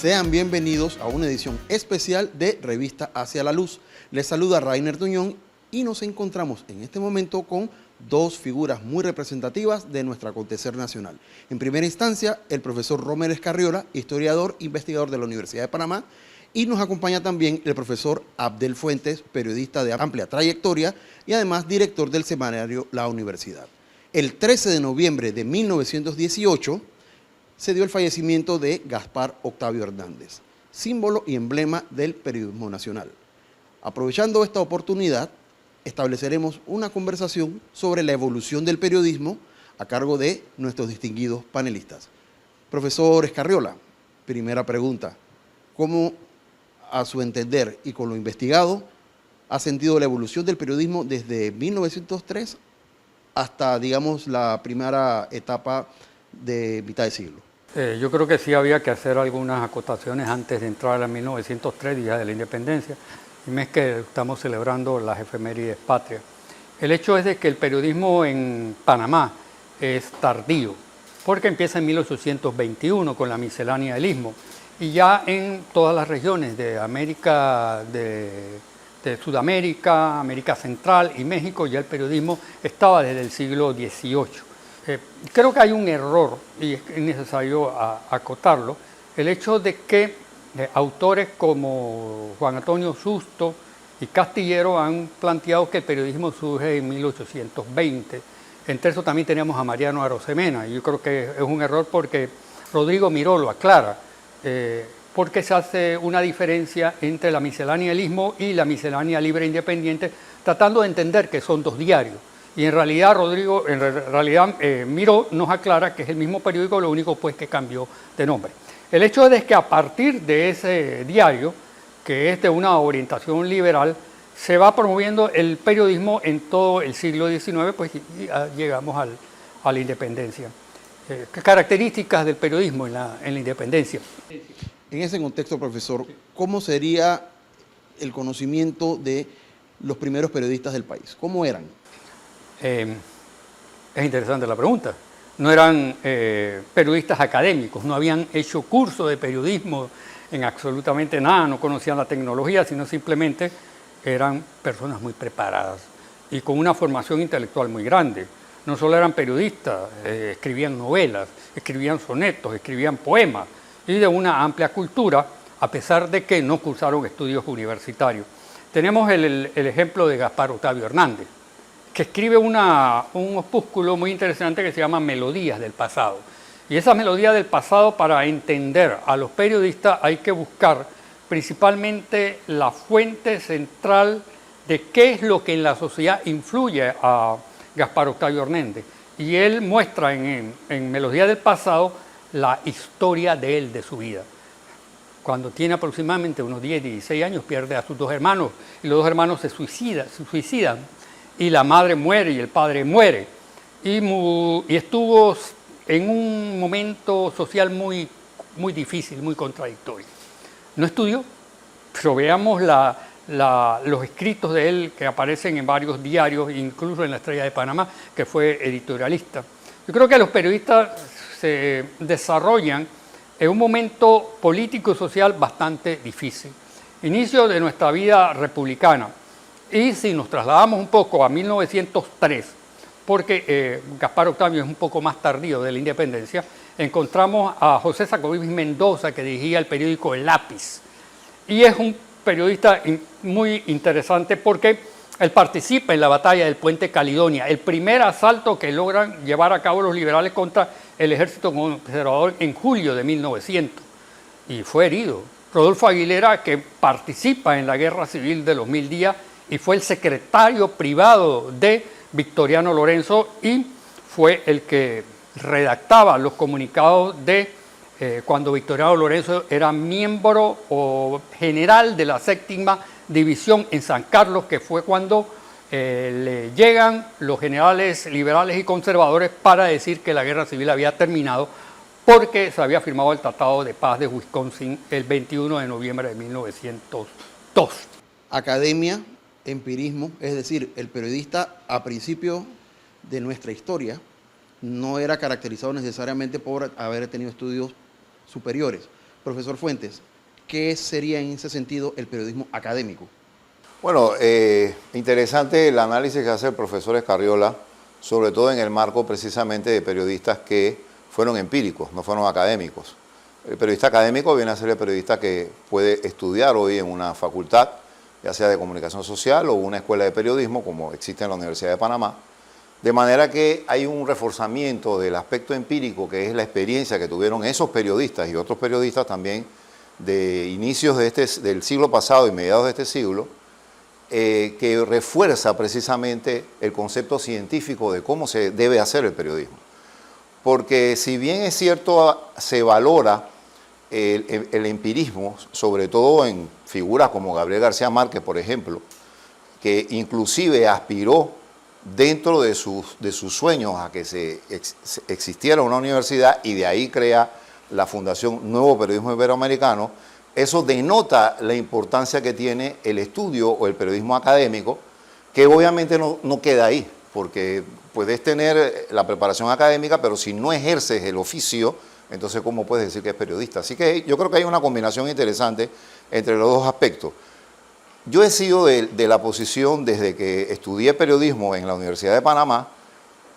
Sean bienvenidos a una edición especial de Revista Hacia la Luz. Les saluda Rainer Tuñón y nos encontramos en este momento con dos figuras muy representativas de nuestro acontecer nacional. En primera instancia, el profesor Romer Escarriola, historiador, investigador de la Universidad de Panamá, y nos acompaña también el profesor Abdel Fuentes, periodista de amplia trayectoria y además director del semanario La Universidad. El 13 de noviembre de 1918 se dio el fallecimiento de Gaspar Octavio Hernández, símbolo y emblema del periodismo nacional. Aprovechando esta oportunidad, estableceremos una conversación sobre la evolución del periodismo a cargo de nuestros distinguidos panelistas. Profesor Escarriola, primera pregunta, ¿cómo a su entender y con lo investigado ha sentido la evolución del periodismo desde 1903 hasta, digamos, la primera etapa de mitad de siglo? Yo creo que sí había que hacer algunas acotaciones antes de entrar a 1903, Día de la Independencia, el mes que estamos celebrando las efemérides patrias. El hecho es de que el periodismo en Panamá es tardío, porque empieza en 1821 con la miscelánea del Istmo, y ya en todas las regiones de América, de Sudamérica, América Central y México, ya el periodismo estaba desde el siglo XVIII. Creo que hay un error, y es necesario acotarlo, el hecho de que autores como Juan Antonio Susto y Castillero han planteado que el periodismo surge en 1820. Entre eso también tenemos a Mariano Arosemena, y yo creo que es un error porque Rodrigo Miró lo aclara, porque se hace una diferencia entre la miscelánea del Istmo y la miscelánea libre e independiente, tratando de entender que son dos diarios. Y en realidad Miró nos aclara que es el mismo periódico, lo único pues que cambió de nombre. El hecho es que a partir de ese diario, que es de una orientación liberal, se va promoviendo el periodismo en todo el siglo XIX, pues y llegamos a la independencia. ¿Qué características del periodismo en la independencia? En ese contexto, profesor, ¿cómo sería el conocimiento de los primeros periodistas del país? ¿Cómo eran? Es interesante la pregunta. No eran periodistas académicos, no habían hecho curso de periodismo en absolutamente nada, no conocían la tecnología, sino simplemente eran personas muy preparadas y con una formación intelectual muy grande. No solo eran periodistas, escribían novelas, escribían sonetos, escribían poemas y de una amplia cultura, a pesar de que no cursaron estudios universitarios. Tenemos el ejemplo de Gaspar Octavio Hernández, que escribe un opúsculo muy interesante que se llama Melodías del Pasado. Y esas melodías del pasado, para entender a los periodistas, hay que buscar principalmente la fuente central de qué es lo que en la sociedad influye a Gaspar Octavio Hernández. Y él muestra en Melodías del Pasado la historia de él, de su vida. Cuando tiene aproximadamente unos 10, 16 años, pierde a sus dos hermanos, y los dos hermanos se suicidan. Y la madre muere y el padre muere. Y estuvo en un momento social muy, muy difícil, muy contradictorio. No estudió, pero veamos los escritos de él que aparecen en varios diarios, incluso en La Estrella de Panamá, que fue editorialista. Yo creo que los periodistas se desarrollan en un momento político y social bastante difícil. Inicio de nuestra vida republicana. Y si nos trasladamos un poco a 1903, porque Gaspar Octavio es un poco más tardío de la independencia, encontramos a José Sacovís Mendoza, que dirigía el periódico El Lápiz. Y es un periodista muy interesante porque él participa en la batalla del Puente Caledonia, el primer asalto que logran llevar a cabo los liberales contra el ejército conservador en julio de 1900. Y fue herido. Rodolfo Aguilera, que participa en la Guerra Civil de los 1000 días, y fue el secretario privado de Victoriano Lorenzo y fue el que redactaba los comunicados de cuando Victoriano Lorenzo era miembro o general de la 7ª División en San Carlos, que fue cuando le llegan los generales liberales y conservadores para decir que la guerra civil había terminado porque se había firmado el Tratado de Paz de Wisconsin el 21 de noviembre de 1902. Academia, empirismo, es decir, el periodista a principio de nuestra historia no era caracterizado necesariamente por haber tenido estudios superiores. Profesor Fuentes, ¿qué sería en ese sentido el periodismo académico? Bueno, interesante el análisis que hace el profesor Escarriola, sobre todo en el marco precisamente de periodistas que fueron empíricos, no fueron académicos. El periodista académico viene a ser el periodista que puede estudiar hoy en una facultad, ya sea de comunicación social o una escuela de periodismo, como existe en la Universidad de Panamá, de manera que hay un reforzamiento del aspecto empírico, que es la experiencia que tuvieron esos periodistas y otros periodistas también de inicios del siglo pasado y mediados de este siglo, que refuerza precisamente el concepto científico de cómo se debe hacer el periodismo. Porque si bien es cierto, se valora el empirismo, sobre todo en figuras como Gabriel García Márquez, por ejemplo, que inclusive aspiró dentro de sus sueños a que existiera una universidad y de ahí crea la Fundación Nuevo Periodismo Iberoamericano. Eso denota la importancia que tiene el estudio o el periodismo académico, que obviamente no queda ahí, porque puedes tener la preparación académica, pero si no ejerces el oficio, entonces ¿cómo puedes decir que es periodista? Así que yo creo que hay una combinación interesante entre los dos aspectos. Yo he sido de la posición, desde que estudié periodismo en la Universidad de Panamá,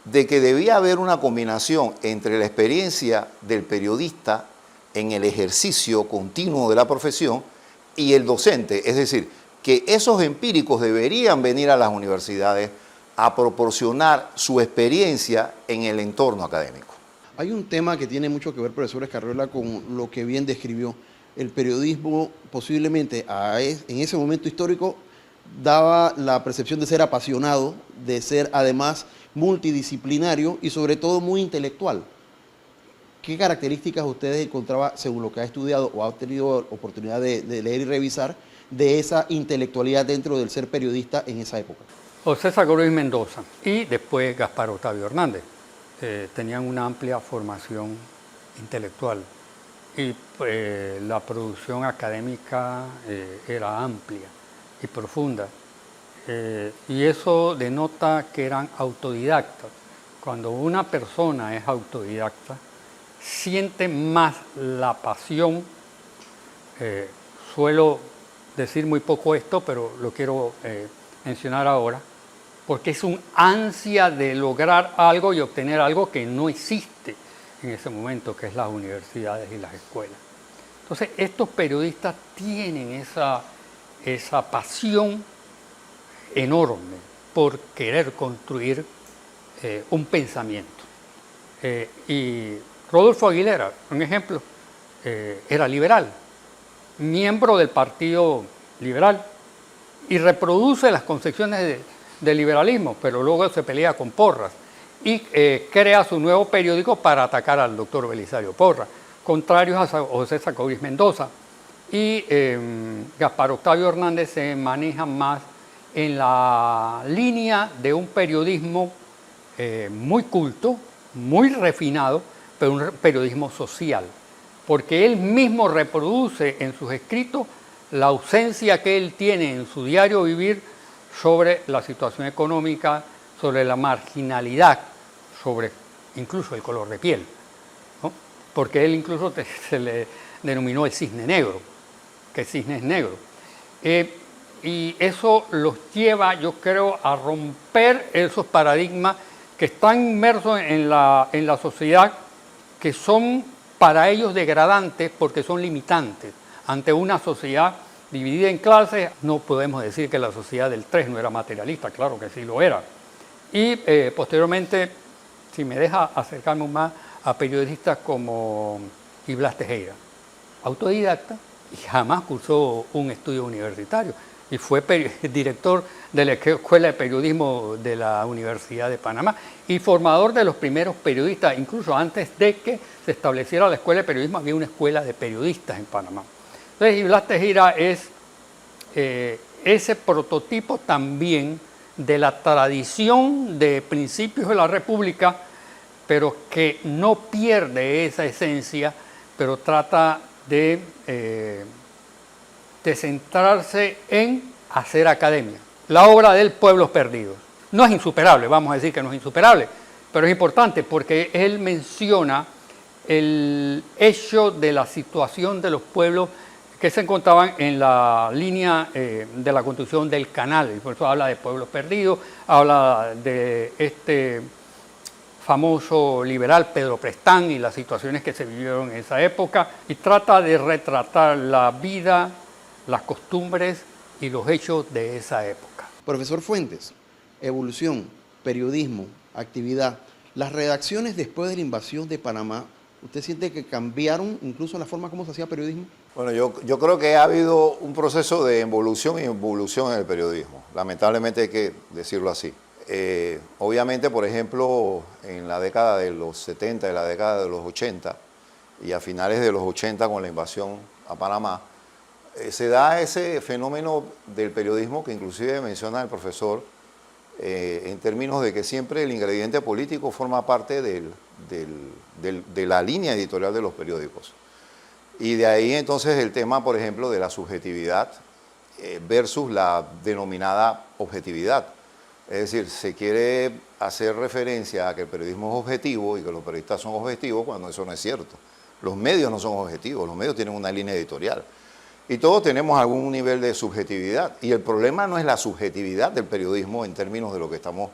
de que debía haber una combinación entre la experiencia del periodista en el ejercicio continuo de la profesión y el docente, es decir, que esos empíricos deberían venir a las universidades a proporcionar su experiencia en el entorno académico. Hay un tema que tiene mucho que ver, profesor Escarriola, con lo que bien describió. El periodismo posiblemente en ese momento histórico daba la percepción de ser apasionado, de ser además multidisciplinario y sobre todo muy intelectual. ¿Qué características ustedes encontraban, según lo que ha estudiado o ha tenido oportunidad de leer y revisar, de esa intelectualidad dentro del ser periodista en esa época? José Sacoruiz Mendoza y después Gaspar Octavio Hernández tenían una amplia formación intelectual y la producción académica era amplia y profunda. Y eso denota que eran autodidactas. Cuando una persona es autodidacta, siente más la pasión. Suelo decir muy poco esto, pero lo quiero mencionar ahora, porque es un ansia de lograr algo y obtener algo que no existe en ese momento, que es las universidades y las escuelas. Entonces, estos periodistas tienen esa pasión enorme por querer construir un pensamiento. Y Rodolfo Aguilera, un ejemplo, era liberal, miembro del Partido Liberal, y reproduce las concepciones del liberalismo, pero luego se pelea con Porras y crea su nuevo periódico para atacar al doctor Belisario Porras, contrarios a José Sacoruiz Mendoza. Y Gaspar Octavio Hernández se maneja más en la línea de un periodismo muy culto, muy refinado, pero un periodismo social, porque él mismo reproduce en sus escritos la ausencia que él tiene en su diario vivir sobre la situación económica, sobre la marginalidad, sobre incluso el color de piel, ¿no? Porque él incluso se le denominó el cisne negro, que el cisne es negro. Y eso los lleva, yo creo, a romper esos paradigmas que están inmersos en la sociedad, que son para ellos degradantes porque son limitantes. Ante una sociedad dividida en clases, no podemos decir que la sociedad del 3 no era materialista, claro que sí lo era. Y posteriormente, si me deja acercarme más a periodistas como Blas Tejera, autodidacta y jamás cursó un estudio universitario, y fue director de la Escuela de Periodismo de la Universidad de Panamá y formador de los primeros periodistas. Incluso antes de que se estableciera la Escuela de Periodismo, había una escuela de periodistas en Panamá. Entonces, Blas Tejera es ese prototipo también de la tradición de principios de la República, pero que no pierde esa esencia, pero trata de centrarse en hacer academia. La obra del Pueblos Perdidos. No es insuperable, vamos a decir que no es insuperable, pero es importante porque él menciona el hecho de la situación de los pueblos que se encontraban en la línea de la construcción del canal. Y por eso habla de pueblos perdidos, habla de este famoso liberal Pedro Prestán y las situaciones que se vivieron en esa época, y trata de retratar la vida, las costumbres y los hechos de esa época. Profesor Fuentes, evolución, periodismo, actividad, las redacciones después de la invasión de Panamá, ¿usted siente que cambiaron incluso la forma como se hacía periodismo? Bueno, yo creo que ha habido un proceso de involución y involución en el periodismo. Lamentablemente hay que decirlo así. Obviamente, por ejemplo, en la década de los 70, en la década de los 80 y a finales de los 80 con la invasión a Panamá, se da ese fenómeno del periodismo que inclusive menciona el profesor, en términos de que siempre el ingrediente político forma parte de la línea editorial de los periódicos. Y de ahí entonces el tema, por ejemplo, de la subjetividad versus la denominada objetividad. Es decir, se quiere hacer referencia a que el periodismo es objetivo y que los periodistas son objetivos cuando eso no es cierto. Los medios no son objetivos, los medios tienen una línea editorial. Y todos tenemos algún nivel de subjetividad. Y el problema no es la subjetividad del periodismo en términos de lo que estamos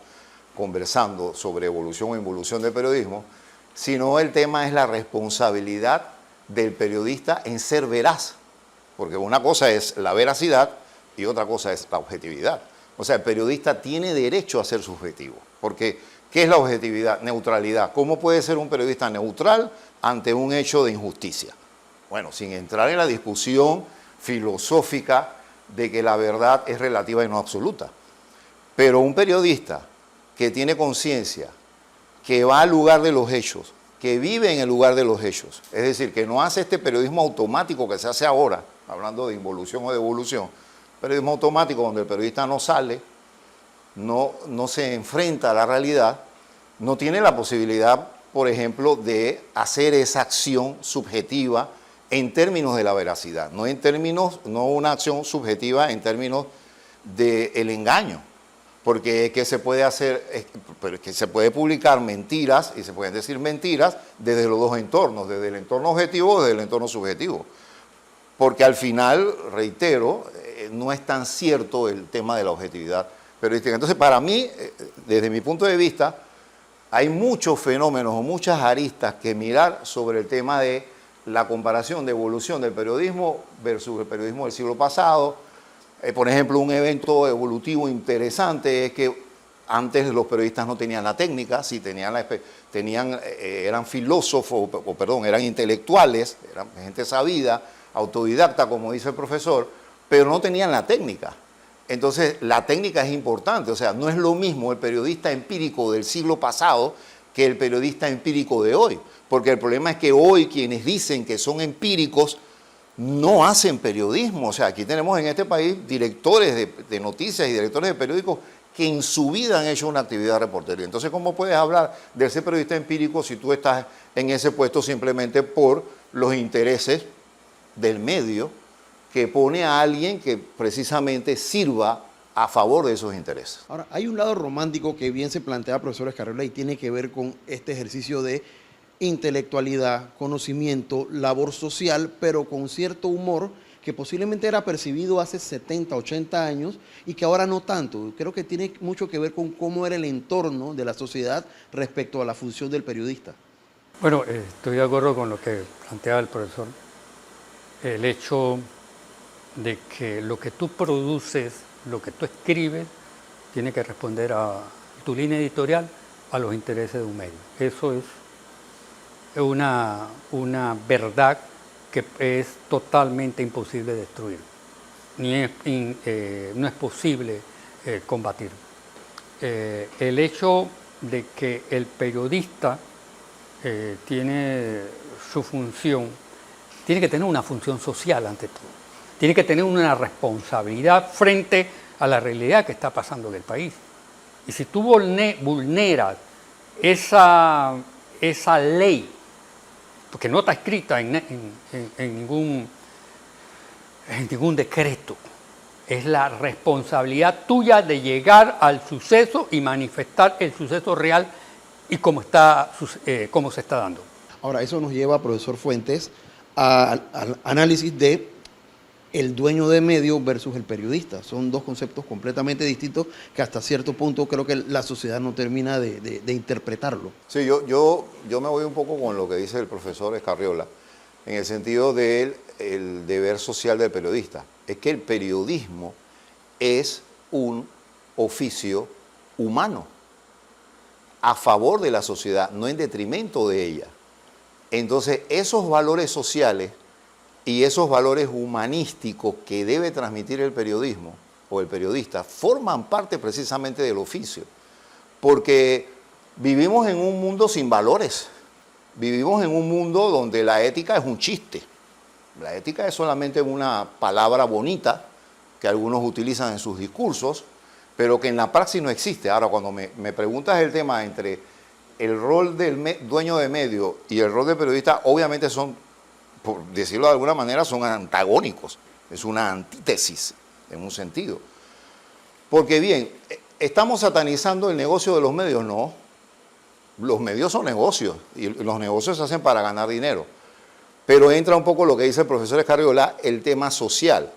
conversando sobre evolución o involución del periodismo, sino el tema es la responsabilidad del periodista en ser veraz. Porque una cosa es la veracidad y otra cosa es la objetividad. O sea, el periodista tiene derecho a ser subjetivo. Porque, ¿qué es la objetividad? Neutralidad. ¿Cómo puede ser un periodista neutral ante un hecho de injusticia? Bueno, sin entrar en la discusión filosófica de que la verdad es relativa y no absoluta. Pero un periodista que tiene conciencia, que va al lugar de los hechos, que vive en el lugar de los hechos, es decir, que no hace este periodismo automático que se hace ahora, hablando de involución o de evolución, periodismo automático donde el periodista no sale, no se enfrenta a la realidad, no tiene la posibilidad, por ejemplo, de hacer esa acción subjetiva en términos de la veracidad, no una acción subjetiva en términos del engaño, porque es que se puede hacer, pero es que se puede publicar mentiras y se pueden decir mentiras desde los dos entornos, desde el entorno objetivo o desde el entorno subjetivo, porque al final, reitero, no es tan cierto el tema de la objetividad periodística. Entonces, para mí, desde mi punto de vista, hay muchos fenómenos o muchas aristas que mirar sobre el tema de la comparación de evolución del periodismo versus el periodismo del siglo pasado. Por ejemplo, un evento evolutivo interesante es que antes los periodistas no tenían la técnica, sí eran filósofos, eran intelectuales, eran gente sabida, autodidacta, como dice el profesor, pero no tenían la técnica. Entonces, la técnica es importante, o sea, no es lo mismo el periodista empírico del siglo pasado que el periodista empírico de hoy, porque el problema es que hoy quienes dicen que son empíricos no hacen periodismo. O sea, aquí tenemos en este país directores de noticias y directores de periódicos que en su vida han hecho una actividad de reportería. Entonces, ¿cómo puedes hablar de ese periodista empírico si tú estás en ese puesto simplemente por los intereses del medio que pone a alguien que precisamente sirva a favor de esos intereses? Ahora, hay un lado romántico que bien se plantea, profesor Escarriola, y tiene que ver con este ejercicio de intelectualidad, conocimiento, labor social, pero con cierto humor que posiblemente era percibido hace 70, 80 años y que ahora no tanto. Creo que tiene mucho que ver con cómo era el entorno de la sociedad respecto a la función del periodista. Bueno, estoy de acuerdo con lo que planteaba el profesor. El hecho de que lo que tú produces, lo que tú escribes, tiene que responder a tu línea editorial, a los intereses de un medio. Eso es una verdad que es totalmente imposible destruir, no es posible combatir. El hecho de que el periodista tiene su función, tiene que tener una función social ante todo, tiene que tener una responsabilidad frente a la realidad que está pasando en el país. Y si tú vulneras esa ley, porque no está escrita en ningún decreto, es la responsabilidad tuya de llegar al suceso y manifestar el suceso real y cómo se está dando. Ahora, eso nos lleva, profesor Fuentes, al análisis de el dueño de medio versus el periodista. Son dos conceptos completamente distintos que hasta cierto punto creo que la sociedad no termina de interpretarlo. Sí, yo me voy un poco con lo que dice el profesor Escarriola, en el sentido del el deber social del periodista. Es que el periodismo es un oficio humano, a favor de la sociedad, no en detrimento de ella. Entonces, esos valores sociales y esos valores humanísticos que debe transmitir el periodismo o el periodista forman parte precisamente del oficio, porque vivimos en un mundo sin valores, vivimos en un mundo donde la ética es un chiste, la ética es solamente una palabra bonita que algunos utilizan en sus discursos, pero que en la praxis no existe. Ahora, cuando me preguntas el tema entre el rol del dueño de medio y el rol del periodista, obviamente son, por decirlo de alguna manera, son antagónicos. Es una antítesis, en un sentido. Porque bien, ¿estamos satanizando el negocio de los medios? No. Los medios son negocios y los negocios se hacen para ganar dinero. Pero entra un poco lo que dice el profesor Escarriola, el tema social.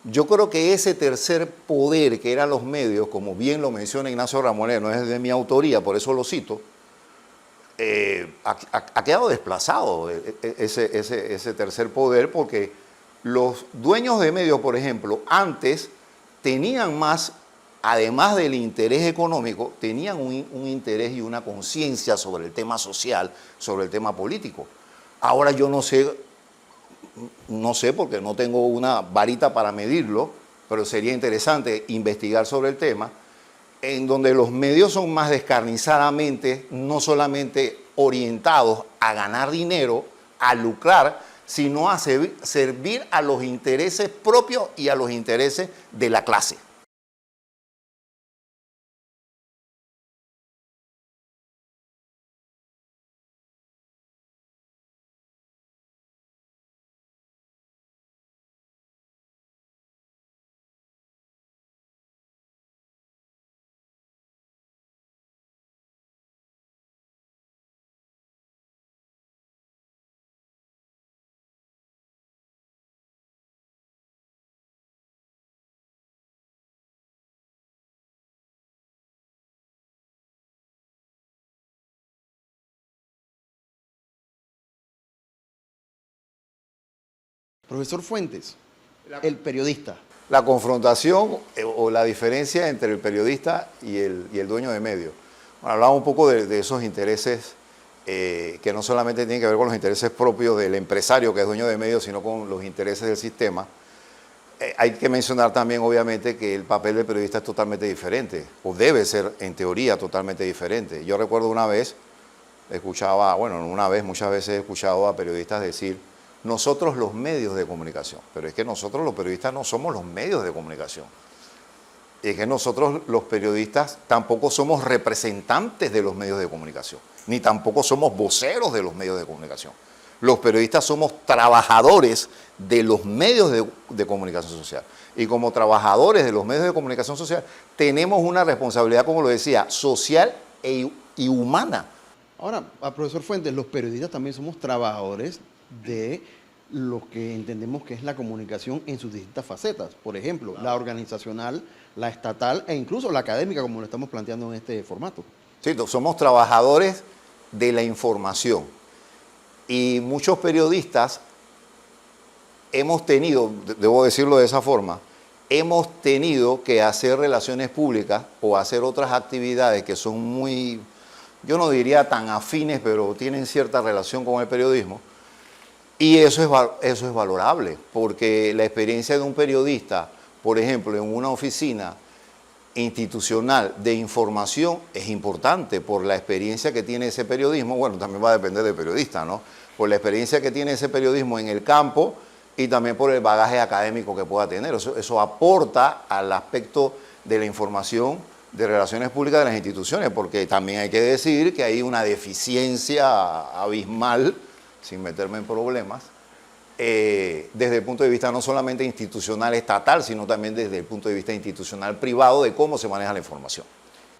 Yo creo que ese tercer poder que eran los medios, como bien lo menciona Ignacio Ramonet, no es de mi autoría, por eso lo cito, ha quedado desplazado ese tercer poder, porque los dueños de medios, por ejemplo, antes tenían más, además del interés económico, tenían un interés y una conciencia sobre el tema social, sobre el tema político. Ahora yo no sé porque no tengo una varita para medirlo, pero sería interesante investigar sobre el tema, en donde los medios son más descarnizadamente, no solamente orientados a ganar dinero, a lucrar, sino a servir a los intereses propios y a los intereses de la clase. Profesor Fuentes, el periodista. La confrontación o la diferencia entre el periodista y el dueño de medio. Bueno, hablaba un poco de esos intereses que no solamente tienen que ver con los intereses propios del empresario que es dueño de medios, sino con los intereses del sistema. Hay que mencionar también, obviamente, que el papel del periodista es totalmente diferente, o debe ser, en teoría, totalmente diferente. Yo recuerdo una vez, muchas veces he escuchado a periodistas decir: nosotros los medios de comunicación, pero es que nosotros los periodistas no somos los medios de comunicación. Es que nosotros los periodistas tampoco somos representantes de los medios de comunicación, ni tampoco somos voceros de los medios de comunicación. Los periodistas somos trabajadores de los medios de comunicación social. Y como trabajadores de los medios de comunicación social, tenemos una responsabilidad, como lo decía, social y humana. Ahora, profesor Fuentes, los periodistas también somos trabajadores de lo que entendemos que es la comunicación en sus distintas facetas. Por ejemplo, la organizacional, la estatal e incluso la académica, como lo estamos planteando en este formato. Sí, somos trabajadores de la información. Y muchos periodistas hemos tenido, debo decirlo de esa forma, hemos tenido que hacer relaciones públicas o hacer otras actividades que son muy, yo no diría tan afines, pero tienen cierta relación con el periodismo. Y eso es valorable, porque la experiencia de un periodista, por ejemplo, en una oficina institucional de información es importante por la experiencia que tiene ese periodismo. Bueno, también va a depender del periodista, ¿no? Por la experiencia que tiene ese periodismo en el campo y también por el bagaje académico que pueda tener. Eso aporta al aspecto de la información de relaciones públicas de las instituciones, porque también hay que decir que hay una deficiencia abismal, sin meterme en problemas, desde el punto de vista no solamente institucional estatal, sino también desde el punto de vista institucional privado de cómo se maneja la información.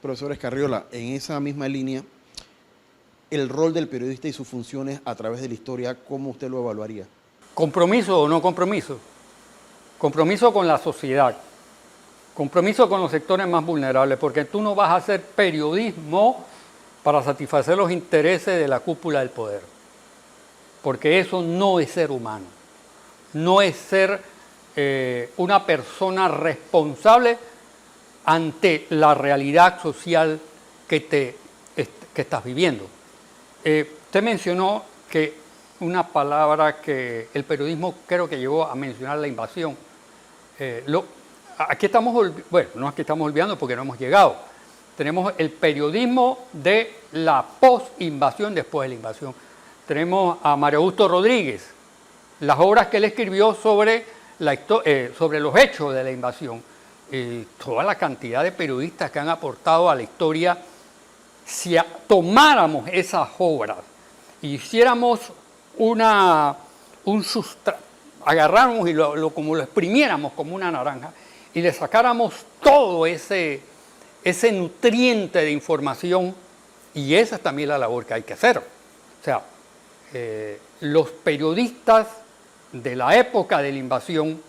Profesor Escarriola, en esa misma línea, el rol del periodista y sus funciones a través de la historia, ¿cómo usted lo evaluaría? ¿Compromiso o no compromiso? Compromiso con la sociedad, compromiso con los sectores más vulnerables, porque tú no vas a hacer periodismo para satisfacer los intereses de la cúpula del poder, porque eso no es ser humano, no es ser una persona responsable ante la realidad social que estás viviendo. Usted mencionó que una palabra que el periodismo creo que llegó a mencionar, la invasión. Aquí estamos, bueno, no es que estamos olvidando porque no hemos llegado. Tenemos el periodismo de la post-invasión, después de la invasión. Tenemos a Mario Augusto Rodríguez, las obras que él escribió sobre los hechos de la invasión. Toda la cantidad de periodistas que han aportado a la historia, si tomáramos esas obras e hiciéramos agarráramos y como lo exprimiéramos como una naranja y le sacáramos todo ese nutriente de información, y esa es también la labor que hay que hacer. O sea, los periodistas de la época de la invasión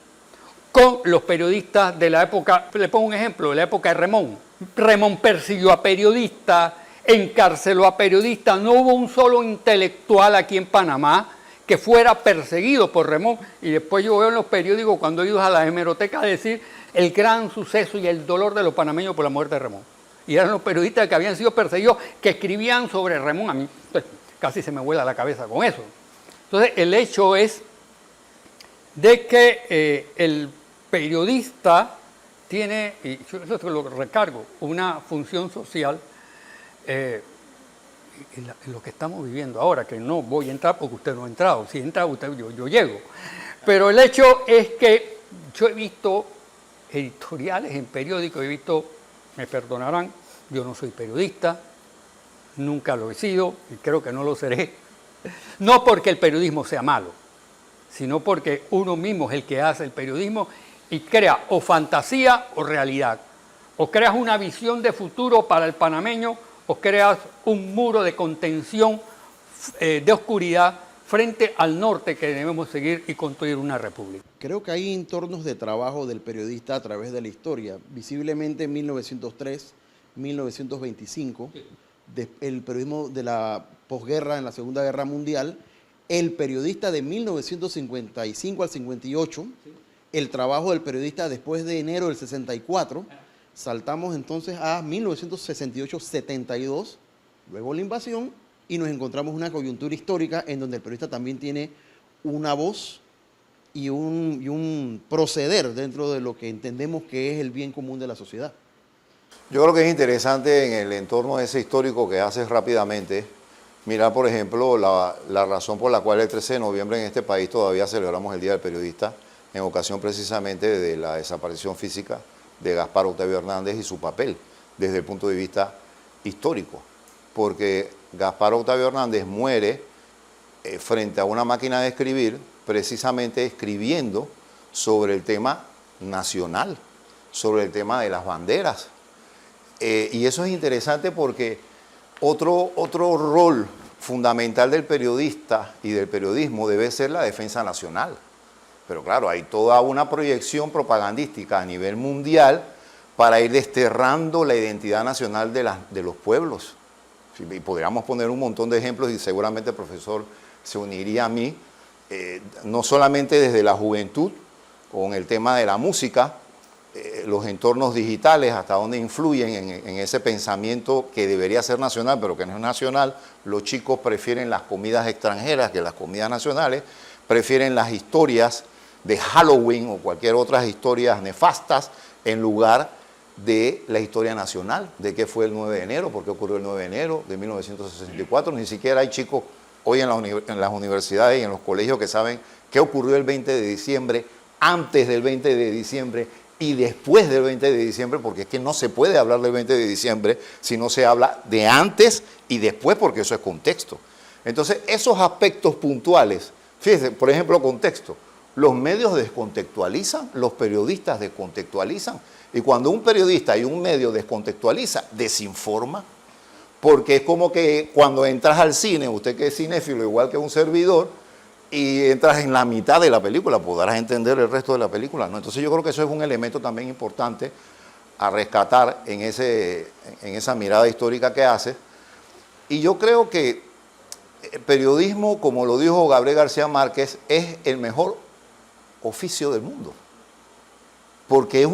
con los periodistas de la época, le pongo un ejemplo, de la época de Remón. Remón persiguió a periodistas, encarceló a periodistas, no hubo un solo intelectual aquí en Panamá que fuera perseguido por Remón. Y después yo veo en los periódicos, cuando he ido a la hemeroteca, a decir el gran suceso y el dolor de los panameños por la muerte de Remón. Y eran los periodistas que habían sido perseguidos, que escribían sobre Remón. A mí pues, casi se me vuela la cabeza con eso. Entonces, el hecho es de que el periodista tiene, y yo eso lo recargo, una función social en lo que estamos viviendo ahora, que no voy a entrar porque usted no ha entrado. Si entra usted, yo llego. Pero el hecho es que yo he visto editoriales en periódicos, he visto, me perdonarán, yo no soy periodista, nunca lo he sido y creo que no lo seré. No porque el periodismo sea malo, sino porque uno mismo es el que hace el periodismo y crea o fantasía o realidad. O creas una visión de futuro para el panameño o creas un muro de contención de oscuridad frente al norte que debemos seguir y construir una república. Creo que hay entornos de trabajo del periodista a través de la historia. Visiblemente en 1903, 1925, el periodismo de la posguerra en la Segunda Guerra Mundial, el periodista de 1955 al 58, el trabajo del periodista después de enero del 64, saltamos entonces a 1968-72, luego la invasión, y nos encontramos una coyuntura histórica en donde el periodista también tiene una voz y un proceder dentro de lo que entendemos que es el bien común de la sociedad. Yo creo que es interesante en el entorno ese histórico que haces rápidamente, mirar, por ejemplo, la razón por la cual el 13 de noviembre en este país todavía celebramos el Día del Periodista, en ocasión precisamente de la desaparición física de Gaspar Octavio Hernández y su papel desde el punto de vista histórico. Porque Gaspar Octavio Hernández muere frente a una máquina de escribir, precisamente escribiendo sobre el tema nacional, sobre el tema de las banderas. Y eso es interesante porque otro rol fundamental del periodista y del periodismo debe ser la defensa nacional. Pero claro, hay toda una proyección propagandística a nivel mundial para ir desterrando la identidad nacional de los pueblos. Y podríamos poner un montón de ejemplos y seguramente el profesor se uniría a mí, no solamente desde la juventud, con el tema de la música, los entornos digitales, hasta dónde influyen en ese pensamiento que debería ser nacional, pero que no es nacional. Los chicos prefieren las comidas extranjeras que las comidas nacionales, prefieren las historias de Halloween o cualquier otras historias nefastas en lugar de la historia nacional, de qué fue el 9 de enero, por qué ocurrió el 9 de enero de 1964. Ni siquiera hay chicos hoy en las universidades y en los colegios que saben qué ocurrió el 20 de diciembre, antes del 20 de diciembre y después del 20 de diciembre, porque es que no se puede hablar del 20 de diciembre si no se habla de antes y después, porque eso es contexto. Entonces, esos aspectos puntuales, fíjense, por ejemplo, contexto. Los medios descontextualizan, los periodistas descontextualizan. Y cuando un periodista y un medio descontextualiza, desinforma, porque es como que cuando entras al cine, usted que es cinéfilo igual que un servidor, y entras en la mitad de la película, podrás entender el resto de la película, ¿no? Entonces yo creo que eso es un elemento también importante a rescatar en esa mirada histórica que hace. Y yo creo que el periodismo, como lo dijo Gabriel García Márquez, es el mejor oficio del mundo. Porque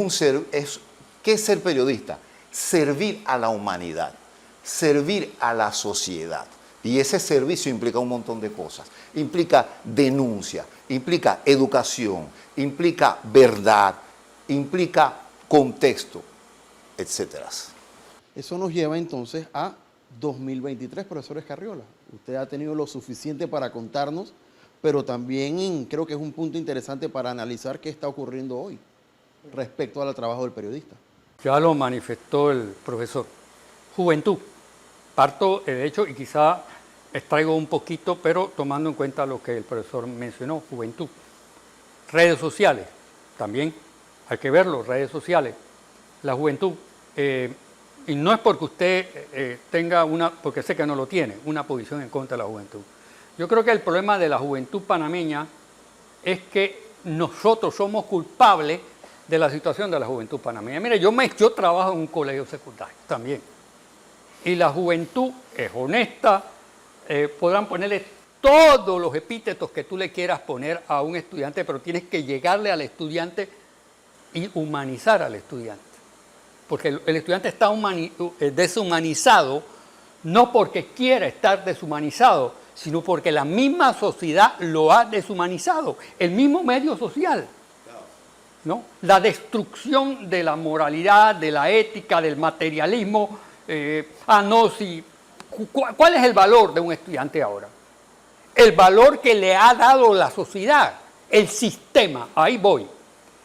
¿qué es ser periodista? Servir a la humanidad, servir a la sociedad. Y ese servicio implica un montón de cosas. Implica denuncia, implica educación, implica verdad, implica contexto, etcétera. Eso nos lleva entonces a 2023, profesor Escarriola. Usted ha tenido lo suficiente para contarnos, pero también creo que es un punto interesante para analizar qué está ocurriendo hoy respecto al trabajo del periodista. Ya lo manifestó el profesor. Juventud. Parto, de hecho, y quizá extraigo un poquito, pero tomando en cuenta lo que el profesor mencionó, juventud. Redes sociales, también hay que verlo, redes sociales. La juventud, y no es porque usted tenga porque sé que no lo tiene, una posición en contra de la juventud. Yo creo que el problema de la juventud panameña es que nosotros somos culpables de la situación de la juventud panameña. Mire, yo trabajo en un colegio secundario también. Y la juventud es honesta, podrán ponerle todos los epítetos que tú le quieras poner a un estudiante, pero tienes que llegarle al estudiante y humanizar al estudiante. Porque el estudiante está deshumanizado, no porque quiera estar deshumanizado, sino porque la misma sociedad lo ha deshumanizado, el mismo medio social, ¿no? La destrucción de la moralidad, de la ética, del materialismo. ¿Cuál es el valor de un estudiante ahora? El valor que le ha dado la sociedad, el sistema, ahí voy.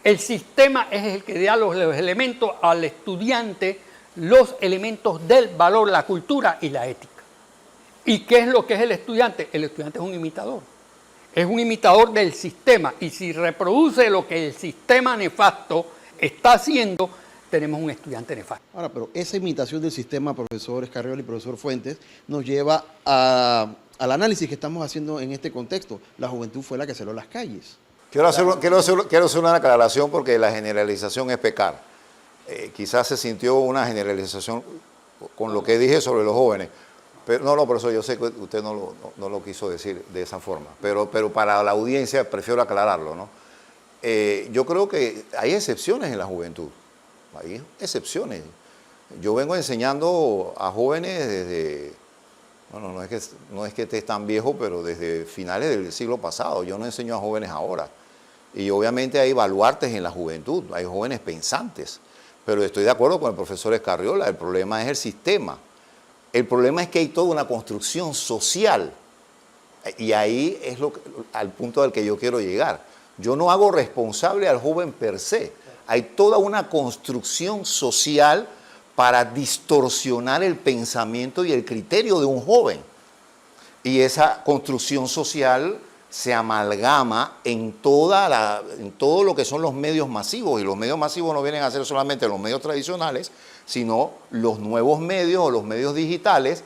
El sistema es el que da los elementos al estudiante, los elementos del valor, la cultura y la ética. ¿Y qué es lo que es el estudiante? El estudiante es un imitador. Es un imitador del sistema. Y si reproduce lo que el sistema nefasto está haciendo, tenemos un estudiante nefasto. Ahora, pero esa imitación del sistema, profesor Escarriola y profesor Fuentes, nos lleva al análisis que estamos haciendo en este contexto. La juventud fue la que cerró las calles. Quiero hacer una aclaración porque la generalización es pecar. Quizás se sintió una generalización con lo que dije sobre los jóvenes. Pero, no, profesor, yo sé que usted no lo quiso decir de esa forma. Pero para la audiencia prefiero aclararlo, ¿no? Yo creo que hay excepciones en la juventud. Hay excepciones. Yo vengo enseñando a jóvenes desde, bueno, no es que estés tan viejo, pero desde finales del siglo pasado. Yo no enseño a jóvenes ahora. Y obviamente hay baluartes en la juventud, hay jóvenes pensantes. Pero estoy de acuerdo con el profesor Escarriola, el problema es el sistema. El problema es que hay toda una construcción social. Y ahí es al punto al que yo quiero llegar. Yo no hago responsable al joven per se. Hay toda una construcción social para distorsionar el pensamiento y el criterio de un joven. Y esa construcción social se amalgama en todo lo que son los medios masivos. Y los medios masivos no vienen a ser solamente los medios tradicionales, sino los nuevos medios o los medios digitales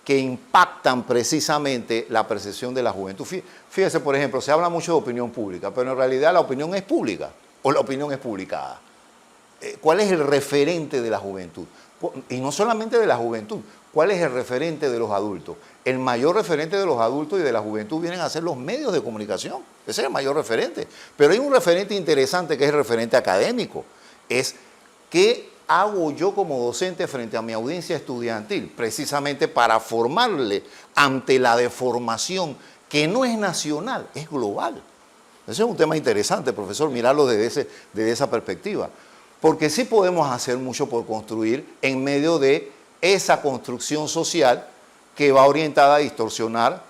que impactan precisamente la percepción de la juventud. Fíjese, por ejemplo, se habla mucho de opinión pública, pero en realidad la opinión es pública o la opinión es publicada. ¿Cuál es el referente de la juventud? Y no solamente de la juventud, ¿cuál es el referente de los adultos? El mayor referente de los adultos y de la juventud vienen a ser los medios de comunicación. Ese es el mayor referente. Pero hay un referente interesante que es el referente académico. Es ¿qué hago yo como docente frente a mi audiencia estudiantil? Precisamente para formarle ante la deformación que no es nacional, es global. Ese es un tema interesante, profesor, mirarlo desde esa perspectiva. Porque sí podemos hacer mucho por construir en medio de esa construcción social que va orientada a distorsionar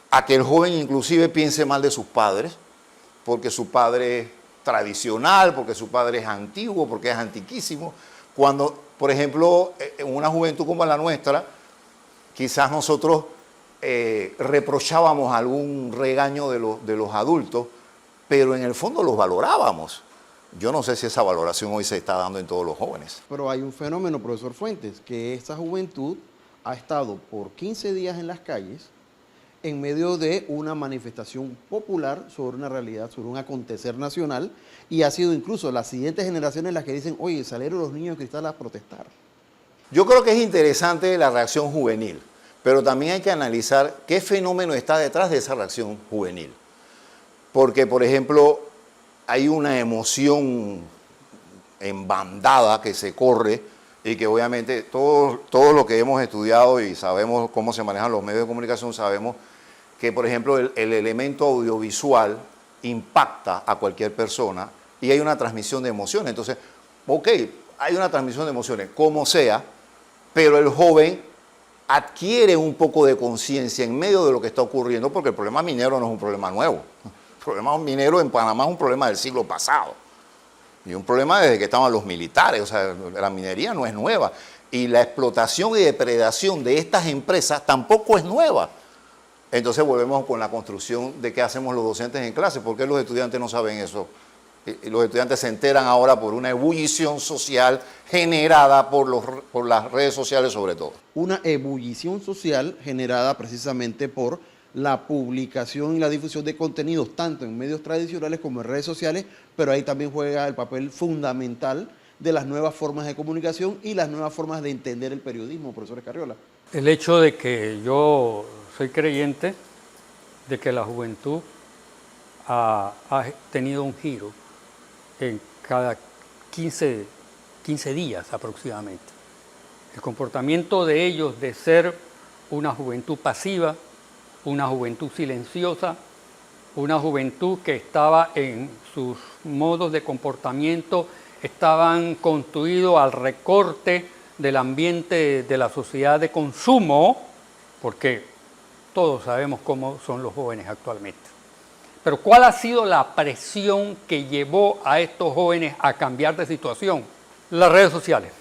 a que el joven inclusive piense mal de sus padres, porque su padre es tradicional, porque su padre es antiguo, porque es antiquísimo. Cuando, por ejemplo, en una juventud como la nuestra, quizás nosotros reprochábamos algún regaño de los adultos, pero en el fondo los valorábamos. Yo no sé si esa valoración hoy se está dando en todos los jóvenes. Pero hay un fenómeno, profesor Fuentes, que esa juventud ha estado por 15 días en las calles en medio de una manifestación popular sobre una realidad, sobre un acontecer nacional, y ha sido incluso las siguientes generaciones las que dicen, oye, salieron los niños de Cristal a protestar. Yo creo que es interesante la reacción juvenil, pero también hay que analizar qué fenómeno está detrás de esa reacción juvenil. Porque, por ejemplo, hay una emoción en bandada que se corre y que obviamente todos los que hemos estudiado y sabemos cómo se manejan los medios de comunicación, sabemos que, por ejemplo, el elemento audiovisual impacta a cualquier persona y hay una transmisión de emociones. Entonces, ok, hay una transmisión de emociones, como sea, pero el joven adquiere un poco de conciencia en medio de lo que está ocurriendo, porque el problema minero no es un problema nuevo. El problema minero en Panamá es un problema del siglo pasado. Y un problema desde que estaban los militares, o sea, la minería no es nueva. Y la explotación y depredación de estas empresas tampoco es nueva. Entonces volvemos con la construcción de qué hacemos los docentes en clase. ¿Por qué los estudiantes no saben eso? Y los estudiantes se enteran ahora por una ebullición social generada por las redes sociales sobre todo. Una ebullición social generada precisamente por la publicación y la difusión de contenidos tanto en medios tradicionales como en redes sociales, pero ahí también juega el papel fundamental de las nuevas formas de comunicación y las nuevas formas de entender el periodismo, profesor Escarriola. El hecho de que yo soy creyente de que la juventud ha tenido un giro en cada 15 días aproximadamente. El comportamiento de ellos de ser una juventud pasiva, una juventud silenciosa, una juventud que estaba en sus modos de comportamiento, estaban construidos al recorte del ambiente de la sociedad de consumo, porque todos sabemos cómo son los jóvenes actualmente. Pero ¿cuál ha sido la presión que llevó a estos jóvenes a cambiar de situación? Las redes sociales.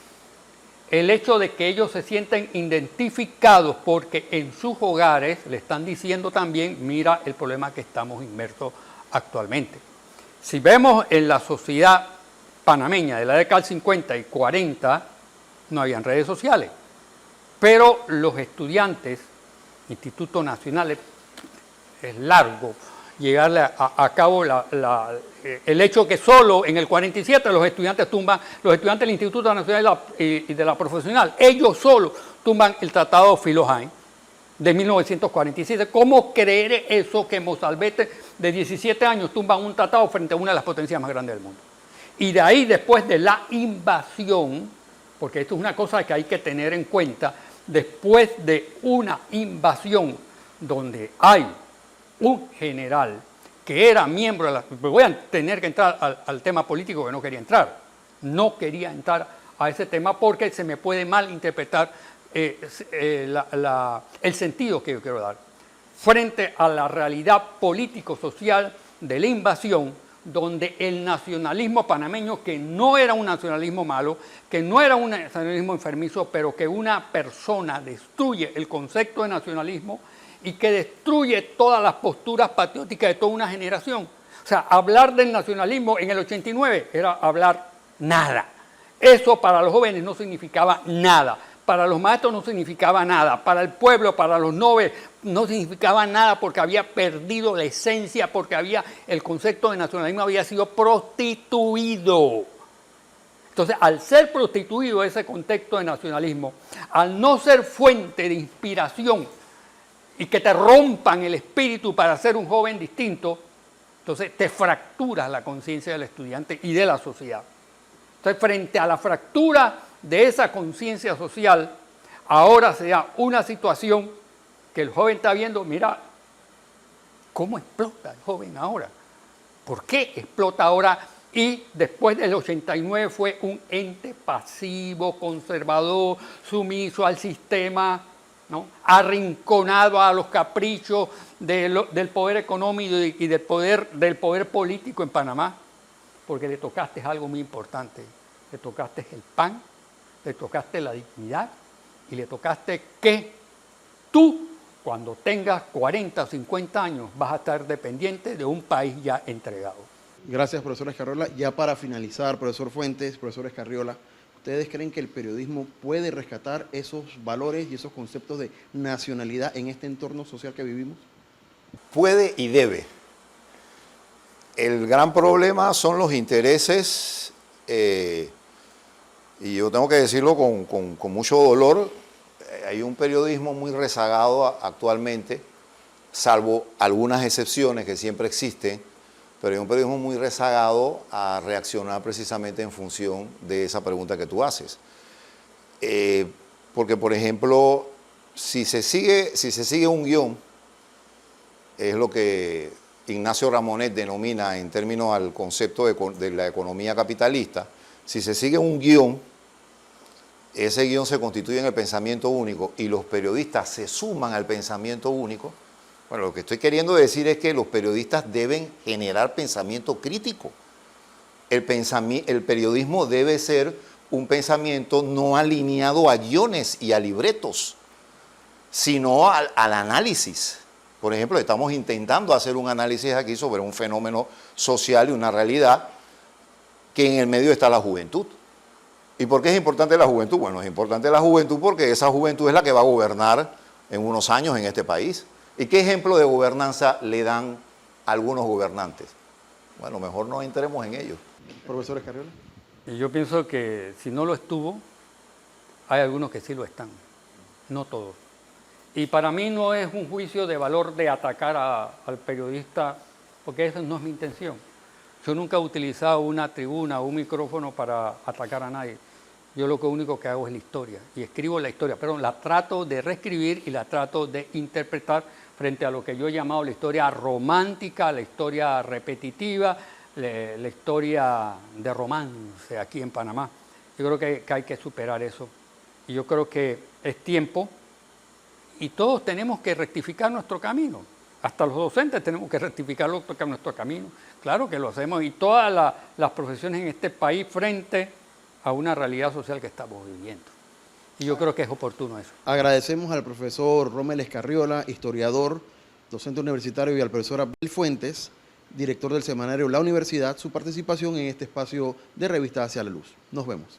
El hecho de que ellos se sienten identificados porque en sus hogares le están diciendo también, mira el problema que estamos inmersos actualmente. Si vemos en la sociedad panameña de la década del 50 y 40, no habían redes sociales. Pero los estudiantes, Instituto Nacional, es largo llegarle a cabo el hecho que solo en el 47 los estudiantes del Instituto Nacional y de la Profesional, ellos solo tumban el Tratado de Filo-Jaén de 1947. ¿Cómo creer eso que Mozalbete de 17 años tumba un tratado frente a una de las potencias más grandes del mundo? Y de ahí, después de la invasión, porque esto es una cosa que hay que tener en cuenta, después de una invasión donde hay un general que era miembro de la... Voy a tener que entrar al tema político que no quería entrar. No quería entrar a ese tema porque se me puede malinterpretar el sentido que yo quiero dar. Frente a la realidad político-social de la invasión, donde el nacionalismo panameño, que no era un nacionalismo malo, que no era un nacionalismo enfermizo, pero que una persona destruye el concepto de nacionalismo y que destruye todas las posturas patrióticas de toda una generación. O sea, hablar del nacionalismo en el 89 era hablar nada. Eso para los jóvenes no significaba nada. Para los maestros no significaba nada. Para el pueblo, para los nobles, no significaba nada porque había perdido la esencia, porque el concepto de nacionalismo había sido prostituido. Entonces, al ser prostituido ese contexto de nacionalismo, al no ser fuente de inspiración y que te rompan el espíritu para ser un joven distinto, entonces te fracturas la conciencia del estudiante y de la sociedad. Entonces, frente a la fractura de esa conciencia social, ahora se da una situación que el joven está viendo, mira, ¿cómo explota el joven ahora? ¿Por qué explota ahora? Y después del 89 fue un ente pasivo, conservador, sumiso al sistema, ¿no? Arrinconado a los caprichos del poder económico y del poder político en Panamá, porque le tocaste algo muy importante. Le tocaste el pan, le tocaste la dignidad y le tocaste que tú, cuando tengas 40 o 50 años, vas a estar dependiente de un país ya entregado. Gracias, profesor Escarriola. Ya para finalizar, profesor Fuentes, profesor Escarriola, ¿Ustedes creen que el periodismo puede rescatar esos valores y esos conceptos de nacionalidad en este entorno social que vivimos? Puede y debe. El gran problema son los intereses, y yo tengo que decirlo con mucho dolor, hay un periodismo muy rezagado actualmente, salvo algunas excepciones que siempre existen, pero hay un periodismo muy rezagado a reaccionar precisamente en función de esa pregunta que tú haces. Porque, por ejemplo, si se sigue un guión, es lo que Ignacio Ramonet denomina en términos al concepto de la economía capitalista, si se sigue un guión, ese guión se constituye en el pensamiento único y los periodistas se suman al pensamiento único. Bueno, lo que estoy queriendo decir es que los periodistas deben generar pensamiento crítico. El periodismo debe ser un pensamiento no alineado a guiones y a libretos, sino al análisis. Por ejemplo, estamos intentando hacer un análisis aquí sobre un fenómeno social y una realidad que en el medio está la juventud. ¿Y por qué es importante la juventud? Bueno, es importante la juventud porque esa juventud es la que va a gobernar en unos años en este país. ¿Y qué ejemplo de gobernanza le dan algunos gobernantes? Bueno, mejor no entremos en ello. Profesor Escarriola. Y yo pienso que si no lo estuvo, hay algunos que sí lo están, no todos. Y para mí no es un juicio de valor de atacar al periodista, porque esa no es mi intención. Yo nunca he utilizado una tribuna o un micrófono para atacar a nadie. Yo lo único que hago es la historia, y escribo la historia, pero la trato de reescribir y la trato de interpretar frente a lo que yo he llamado la historia romántica, la historia repetitiva, la historia de romance aquí en Panamá. Yo creo que hay que superar eso. Y yo creo que es tiempo y todos tenemos que rectificar nuestro camino. Hasta los docentes tenemos que rectificar nuestro camino. Claro que lo hacemos y todas las profesiones en este país frente a una realidad social que estamos viviendo. Y yo creo que es oportuno eso. Agradecemos al profesor Rommel Escarriola, historiador, docente universitario, y al profesor Abel Fuentes, director del semanario La Universidad, su participación en este espacio de Revista Hacia la Luz. Nos vemos.